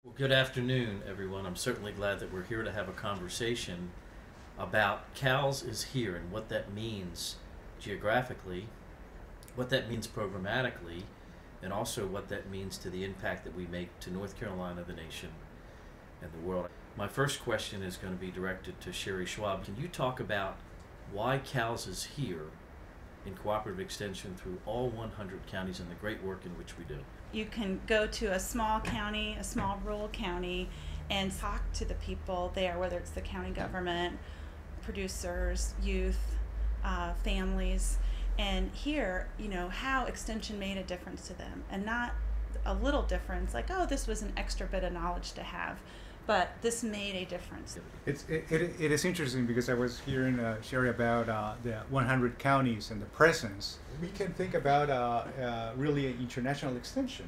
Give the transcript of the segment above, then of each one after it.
Well, good afternoon, everyone. I'm certainly glad that we're here to have a conversation about CALS is here and what that means geographically, what that means programmatically, and also what that means to the impact that we make to North Carolina, the nation, and the world. My first question is going to be directed to Sherry Schwab. Can you talk about why CALS is here in Cooperative Extension through all 100 counties and the great work in which we do? You can go to a small county, a small rural county, and talk to the people there, whether it's the county government, producers, youth, families, and hear, how Extension made a difference to them, and not a little difference, like, oh, this was an extra bit of knowledge to have, but this made a difference. It is interesting because I was hearing Sherry about the 100 counties and the presence. We can think about really an international extension.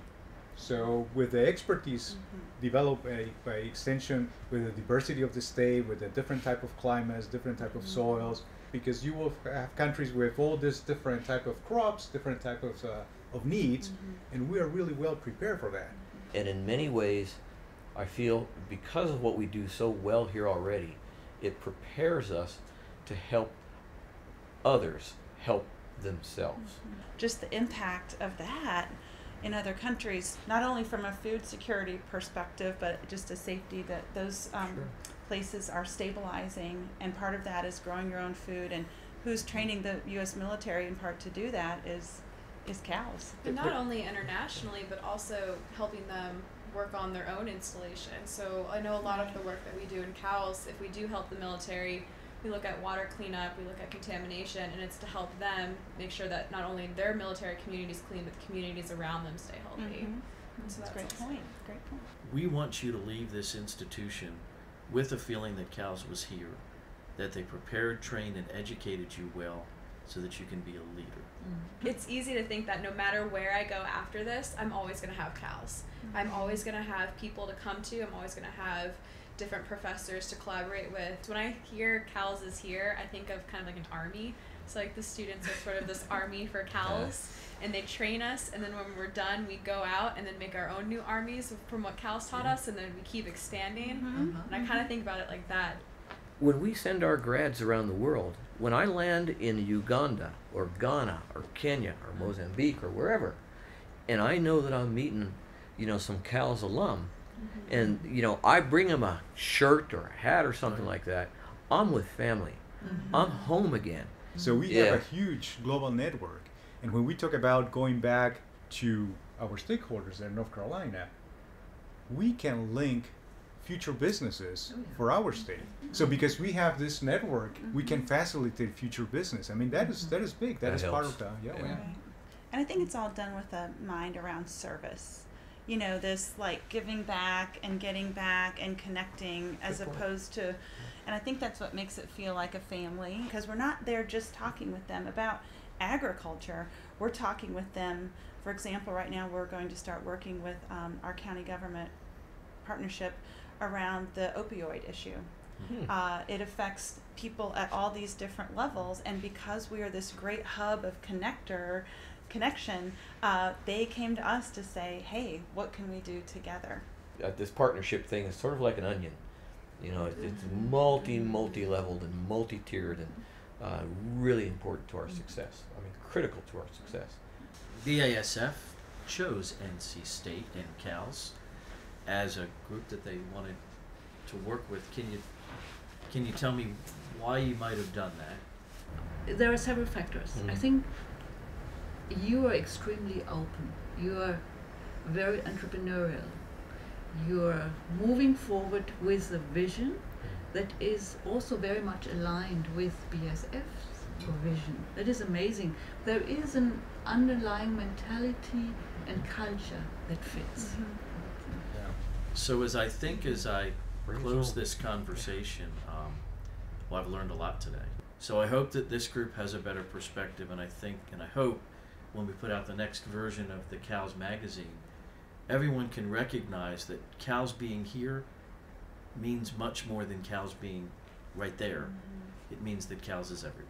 So with the expertise developed by Extension, with the diversity of the state, with the different type of climates, different type of soils, because you will have countries with all this different type of crops, different type of needs, and we are really well prepared for that. And in many ways, I feel because of what we do so well here already, it prepares us to help others help themselves. Just the impact of that in other countries, not only from a food security perspective, but just a safety that those places are stabilizing, and part of that is growing your own food, and who's training the U.S. military in part to do that is CALS. And not only internationally, but also helping them work on their own installation. So I know a lot of the work that we do in CALS, if we do help the military, we look at water cleanup, we look at contamination, and it's to help them make sure that not only their military community is clean, but the communities around them stay healthy. So that's a great point. Great point. We want you to leave this institution with a feeling that CALS was here, that they prepared, trained, and educated you well so that you can be a leader. It's easy to think that no matter where I go after this, I'm always going to have CALS. I'm always going to have people to come to. I'm always going to have different professors to collaborate with. When I hear CALS is here, I think of kind of like an army. So like the students are sort of this army for CALS, and they train us, and then when we're done, we go out and then make our own new armies from what CALS taught us, and then we keep expanding. And I kind of think about it like that. When we send our grads around the world, when I land in Uganda or Ghana or Kenya or Mozambique or wherever, and I know that I'm meeting, some CALS alum, and I bring them a shirt or a hat or something like that, I'm with family. I'm home again. So we have a huge global network, and when we talk about going back to our stakeholders in North Carolina, we can link future businesses for our state. So because we have this network, we can facilitate future business. I mean, that is big. That is helps. part of the Right. And I think it's all done with a mind around service. This like giving back and getting back and connecting, as opposed to, and I think that's what makes it feel like a family, because we're not there just talking with them about agriculture. We're talking with them. For example, right now we're going to start working with our county government partnership around the opioid issue. It affects people at all these different levels, and because we are this great hub of connection, they came to us to say, hey, what can we do together? This partnership thing is sort of like an onion. It's multi-leveled and multi-tiered, and really important to our success. I mean, critical to our success. BASF chose NC State and CALS as a group that they wanted to work with. Can you tell me why you might have done that? There are several factors. I think you are extremely open. You are very entrepreneurial. You are moving forward with a vision that is also very much aligned with BASF's vision. That is amazing. There is an underlying mentality and culture that fits. So as I close this conversation, I've learned a lot today. So I hope that this group has a better perspective, and I hope when we put out the next version of the CALS magazine, everyone can recognize that CALS being here means much more than CALS being right there. It means that CALS is everywhere.